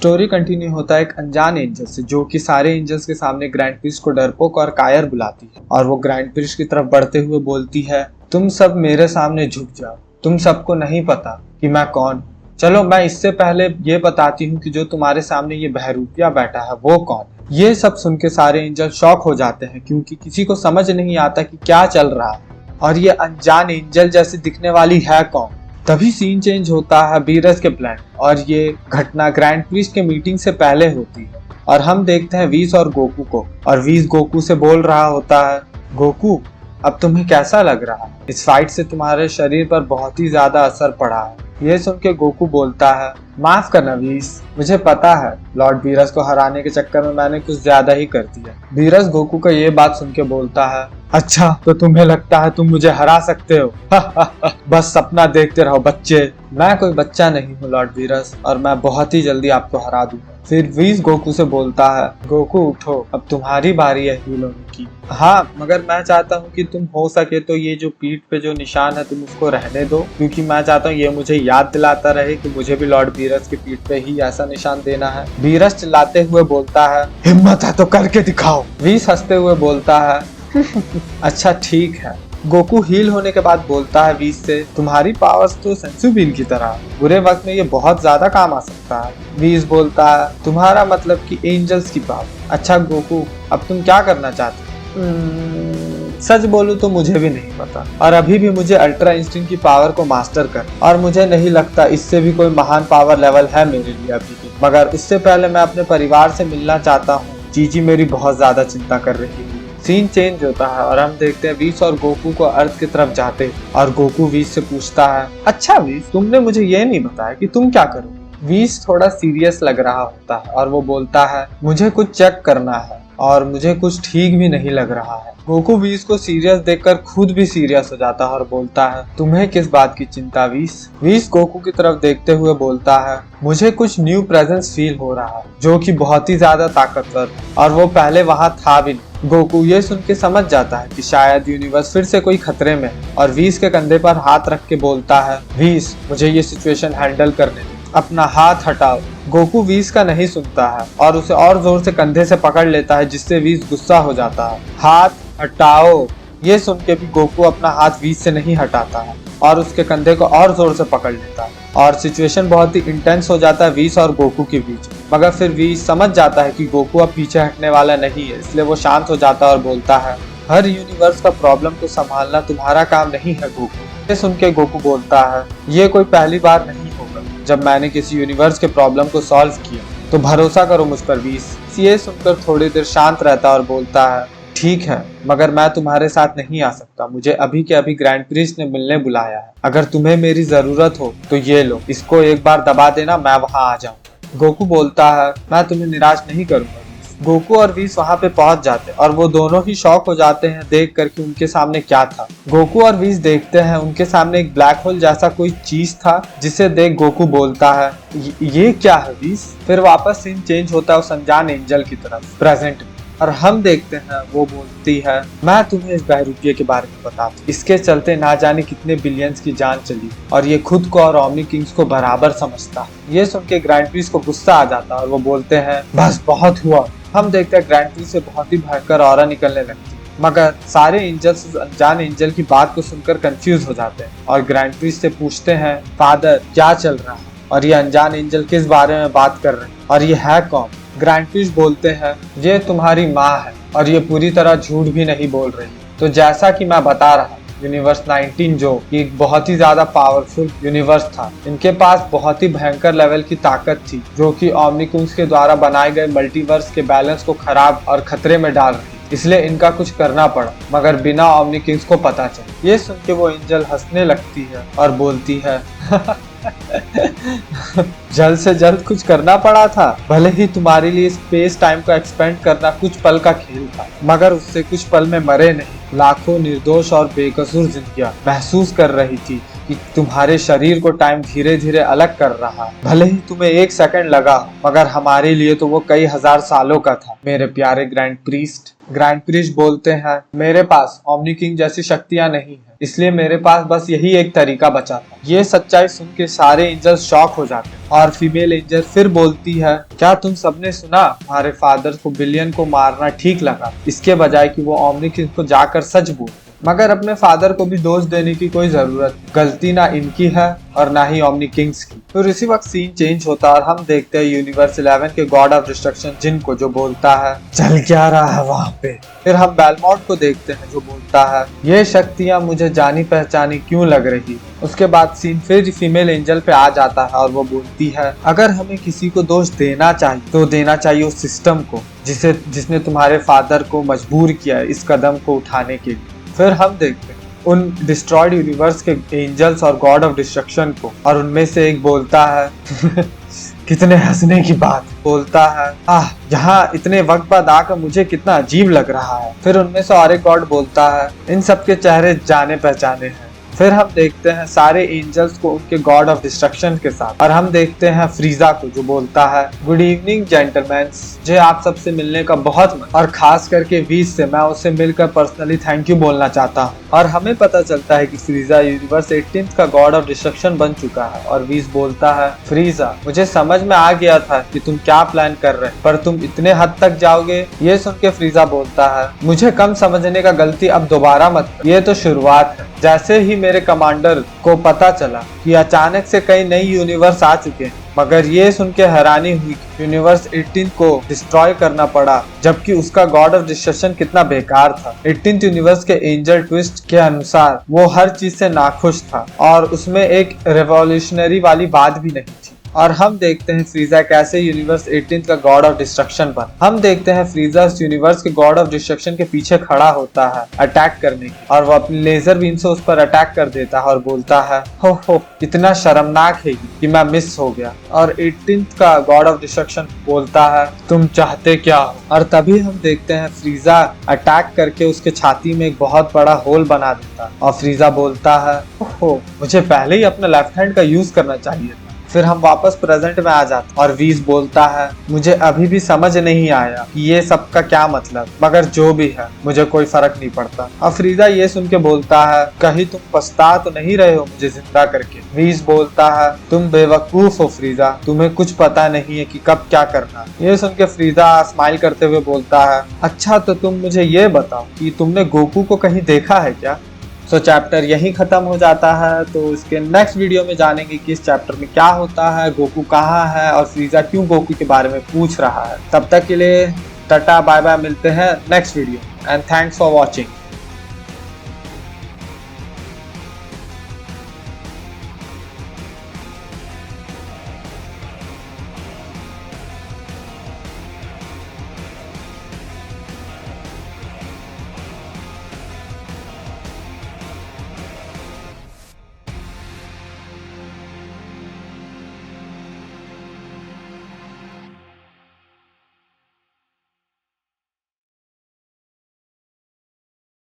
Story continue होता है एक अनजान एंजल से, जो कि सारे एंजल्स के सामने ग्रैंड प्रिस्ट को डरपोक और कायर बुलाती है और वो ग्रैंड प्रिस्ट की तरफ बढ़ते हुए बोलती है, तुम सब मेरे सामने झुक जाओ, तुम सबको नहीं पता कि मैं कौन। चलो मैं इससे पहले ये बताती हूँ कि जो तुम्हारे सामने ये बहरूपिया बैठा है वो कौन है। ये सब सुन के सारे एंजल शॉक हो जाते हैं, क्योंकि किसी को समझ नहीं आता कि क्या चल रहा है और ये अनजान एंजल जैसी दिखने वाली है कौन। तभी सीन चेंज होता है बीरस के प्लान और ये घटना ग्रैंड प्रिस्ट के मीटिंग से पहले होती है और हम देखते हैं वीस और गोकू को, और वीस गोकू से बोल रहा होता है, गोकू अब तुम्हें कैसा लग रहा है? इस फाइट से तुम्हारे शरीर पर बहुत ही ज्यादा असर पड़ा है। ये सुन के गोकू बोलता है, माफ करना वीस, मुझे पता है लॉर्ड बीरस को हराने के चक्कर में मैंने कुछ ज्यादा ही कर दिया। बीरस गोकू का ये बात सुन के बोलता है, अच्छा तो तुम्हें लगता है तुम मुझे हरा सकते हो? बस सपना देखते रहो बच्चे। मैं कोई बच्चा नहीं हूँ लॉर्ड बीरस, और मैं बहुत ही जल्दी आपको हरा दूंगा। फिर वीस गोकू से बोलता है, गोकू उठो, अब तुम्हारी बारी है हील होने की। हाँ, मगर मैं चाहता हूँ कि तुम हो सके तो ये जो पीठ पे जो निशान है तुम उसको रहने दो, क्योंकि मैं चाहता हूँ ये मुझे याद दिलाता रहे कि मुझे भी लॉर्ड बीरस की पीठ पे ही ऐसा निशान देना है। बीरस चिल्लाते हुए बोलता है, हिम्मत है तो करके दिखाओ। वीस हंसते हुए बोलता है, अच्छा ठीक है। गोकू हील होने के बाद बोलता है वीस से, तुम्हारी पावर्स तो सेंसु बीन की तरह, बुरे वक्त में ये बहुत ज्यादा काम आ सकता है। वीस बोलता है, तुम्हारा मतलब कि एंजल्स की पावर। अच्छा गोकू, अब तुम क्या करना चाहते हो? सच बोलूं तो मुझे भी नहीं पता, और अभी भी मुझे अल्ट्रा इंस्टिंक्ट की पावर को मास्टर कर, और मुझे नहीं लगता इससे भी कोई महान पावर लेवल है मेरे लिए अभी भी। मगर इससे पहले मैं अपने परिवार से मिलना चाहता हूँ। जीजी मेरी बहुत ज्यादा चिंता कर रही है। सीन चेंज होता है और हम देखते हैं वीस और गोकू को अर्थ की तरफ जाते हैं और गोकू वीस से पूछता है, अच्छा वीस, तुमने मुझे ये नहीं बताया कि तुम क्या करोगे? वीस थोड़ा सीरियस लग रहा होता है और वो बोलता है, मुझे कुछ चेक करना है और मुझे कुछ ठीक भी नहीं लग रहा है। गोकू वीस को सीरियस देखकर खुद भी सीरियस हो जाता है और बोलता है, तुम्हें किस बात की चिंता वीस? वीस गोकू की तरफ देखते हुए बोलता है, मुझे कुछ न्यू प्रेजेंस फील हो रहा है जो कि बहुत ही ज्यादा ताकतवर, और वो पहले वहाँ था भी नहीं। गोकू ये सुन के समझ जाता है कि शायद यूनिवर्स फिर से कोई खतरे में है और वीस के कंधे पर हाथ रख के बोलता है, वीस मुझे ये सिचुएशन हैंडल करने दो, अपना हाथ हटाओ। गोकू वीस का नहीं सुनता है और उसे और जोर से कंधे से पकड़ लेता है, जिससे वीस गुस्सा हो जाता है। हाथ हटाओ। ये सुन के भी गोकू अपना हाथ वीस से नहीं हटाता है और उसके कंधे को और जोर से पकड़ लेता है और सिचुएशन बहुत ही इंटेंस हो जाता है वीस और गोकू के बीच। मगर फिर वीस समझ जाता है कि गोकू अब पीछे हटने वाला नहीं है, इसलिए वो शांत हो जाता है और बोलता है, हर यूनिवर्स का प्रॉब्लम को संभालना तुम्हारा काम नहीं है गोकू। ये सुन के गोकू बोलता है, ये कोई पहली बार नहीं होगा जब मैंने किसी यूनिवर्स के प्रॉब्लम को सॉल्व किया, तो भरोसा करो मुझ पर वीस। ये सुनकर थोड़ी देर शांत रहता है और बोलता है, ठीक है, मगर मैं तुम्हारे साथ नहीं आ सकता, मुझे अभी के अभी ग्रैंड प्रिस्ट ने मिलने बुलाया है। अगर तुम्हें मेरी जरूरत हो तो ये लो, इसको एक बार दबा देना, मैं वहाँ आ जाऊँ। गोकू बोलता है, मैं तुम्हें निराश नहीं करूंगा। गोकू और वीस वहाँ पे पहुंच जाते और वो दोनों ही शॉक हो जाते हैं देख कर कि उनके सामने क्या था। गोकू और वीस देखते हैं उनके सामने एक ब्लैक होल जैसा कोई चीज था, जिसे देख गोकू बोलता है, ये क्या है वीस? फिर वापस सीन चेंज होता है उस अनजान एंजल की तरफ प्रेजेंट में, और हम देखते हैं वो बोलती है, मैं तुम्हें इस बहरूपिये के बारे में बताती हूँ, इसके चलते ना जाने कितने बिलियंस की जान चली और ये खुद को और ओमनी किंग्स को बराबर समझता है। ये सुन के ग्रैंड प्रिस्ट को गुस्सा आ जाता है और वो बोलते हैं, बस बहुत हुआ। हम देखते हैं ग्रैंड प्रिस्ट से बहुत ही भयंकर ऑरा निकलने लगती है, मगर सारे एंजल्स उस अनजान एंजल की बात को सुनकर कंफ्यूज हो जाते हैं और ग्रैंड प्रिस्ट से पूछते हैं, फादर क्या चल रहा है और ये अनजान एंजल किस बारे में बात कर रहे हैं और ये है कौन? ग्रैंड प्रिस्ट बोलते हैं, ये तुम्हारी माँ है और ये पूरी तरह झूठ भी नहीं बोल रही। तो जैसा कि मैं बता रहा, यूनिवर्स 19 जो एक बहुत ही ज्यादा पावरफुल यूनिवर्स था, इनके पास बहुत ही भयंकर लेवल की ताकत थी, जो कि ओमनी किंग्स के द्वारा बनाए गए मल्टीवर्स के बैलेंस को खराब और खतरे में डाल रही, इसलिए इनका कुछ करना पड़ा, मगर बिना ओमनी किंग्स को पता चले। ये सुन के वो एंजल हंसने लगती है और बोलती है, जल्द से जल्द कुछ करना पड़ा था, भले ही तुम्हारे लिए स्पेस टाइम को एक्सपेंड करना कुछ पल का खेल था, मगर उससे कुछ पल में मरे नहीं। लाखों निर्दोष और बेकसूर जिंदगियां महसूस कर रही थी कि तुम्हारे शरीर को टाइम धीरे धीरे अलग कर रहा है। भले ही तुम्हें 1 सेकंड लगा मगर हमारे लिए तो वो कई हजार सालों का था मेरे प्यारे ग्रैंड प्रीस्ट। ग्रैंड प्रीस्ट बोलते हैं, मेरे पास ओमनी किंग जैसी शक्तियां नहीं है, इसलिए मेरे पास बस यही एक तरीका बचा था। ये सच्चाई सुन के सारे एंजल्स शॉक हो जाते हैं और फीमेल एंजल फिर बोलती है, क्या तुम सबने सुना? हमारे फादर को बिलियन को मारना ठीक लगा, इसके बजाय कि वो ओमनी किंग को जाकर सच बोल। मगर अपने फादर को भी दोष देने की कोई जरूरत, गलती ना इनकी है और ना ही ओमनी किंग्स की। फिर इसी वक्त सीन चेंज होता है और हम देखते हैं यूनिवर्स 11 के गॉड ऑफ डिस्ट्रक्शन जिन को, जो बोलता है चल क्या रहा है वहाँ पे। फिर हम बेलमॉन्ट को देखते हैं जो बोलता है, ये शक्तियाँ मुझे जानी पहचानी क्यों लग रही। उसके बाद सीन फिर फीमेल एंजल पे आ जाता है और वो बोलती है, अगर हमें किसी को दोष देना चाहिए तो देना चाहिए उस सिस्टम को जिसने तुम्हारे फादर को मजबूर किया है इस कदम को उठाने के लिए। फिर हम देखते हैं उन डिस्ट्रॉयड यूनिवर्स के एंजल्स और गॉड ऑफ डिस्ट्रक्शन को, और उनमें से एक बोलता है कितने हंसने की बात, बोलता है यहाँ इतने वक्त बाद आकर मुझे कितना अजीब लग रहा है। फिर उनमें से और एक गॉड बोलता है, इन सबके चेहरे जाने पहचाने हैं। फिर हम देखते हैं सारे एंजल्स को उनके गॉड ऑफ डिस्ट्रक्शन के साथ, और हम देखते हैं फ्रीजा को जो बोलता है, गुड इवनिंग जेंटलमैन, मुझे आप सबसे मिलने का बहुत मन, और खास करके वीज से मैं उससे मिलकर पर्सनली थैंक यू बोलना चाहता हूँ। और हमें पता चलता है कि फ्रीजा यूनिवर्स 18 का गॉड ऑफ डिस्ट्रक्शन बन चुका है। और वीज बोलता है, फ्रीजा मुझे समझ में आ गया था कि तुम क्या प्लान कर रहे हैं, पर तुम इतने हद तक जाओगे। ये सुन के फ्रीजा बोलता है, मुझे कम समझने का गलती अब दोबारा मत कर, ये तो शुरुआत है। जैसे ही मेरे कमांडर को पता चला कि अचानक से कई नई यूनिवर्स आ चुके हैं, मगर ये सुन के हैरानी हुई कि यूनिवर्स 18 को डिस्ट्रॉय करना पड़ा, जबकि उसका गॉड ऑफ डिस्ट्रक्शन कितना बेकार था। 18th यूनिवर्स के एंजल ट्विस्ट के अनुसार वो हर चीज से नाखुश था और उसमें एक रेवोल्यूशनरी वाली बात भी नहीं थी। और हम देखते हैं फ्रीजा कैसे यूनिवर्स 18 का गॉड ऑफ डिस्ट्रक्शन बना। हम देखते हैं फ्रीजा इस यूनिवर्स के गॉड ऑफ डिस्ट्रक्शन के पीछे खड़ा होता है अटैक करने की, और वो अपनी लेजर बीम से उस पर अटैक कर देता है और बोलता है, हो इतना शर्मनाक है कि मैं मिस हो गया। और 18 का गॉड ऑफ डिस्ट्रक्शन बोलता है, तुम चाहते क्या हो? और तभी हम देखते हैं फ्रीजा अटैक करके उसके छाती में एक बहुत बड़ा होल बना देता है, और फ्रीजा बोलता है, ओहो मुझे पहले ही अपना लेफ्ट हैंड का यूज करना चाहिए था। फिर हम वापस प्रेजेंट में आ जाते और वीज बोलता है, मुझे अभी भी समझ नहीं आया कि ये सब का क्या मतलब, मगर जो भी है मुझे कोई फर्क नहीं पड़ता। अब फ्रीजा ये सुन के बोलता है, कहीं तुम पछता तो नहीं रहे हो मुझे जिंदा करके? वीज बोलता है, तुम बेवकूफ हो फ्रीजा, तुम्हें कुछ पता नहीं है कि कब क्या करना। ये सुन के फ्रीजा स्माइल करते हुए बोलता है, अच्छा तो तुम मुझे ये बताओ कि तुमने गोकू को कहीं देखा है क्या? तो चैप्टर यहीं खत्म हो जाता है। तो इसके नेक्स्ट वीडियो में जानेंगे कि इस चैप्टर में क्या होता है, गोकू कहाँ है और फ्रीजा क्यों गोकू के बारे में पूछ रहा है। तब तक के लिए टाटा बाय बाय, मिलते हैं next video and thanks for watching.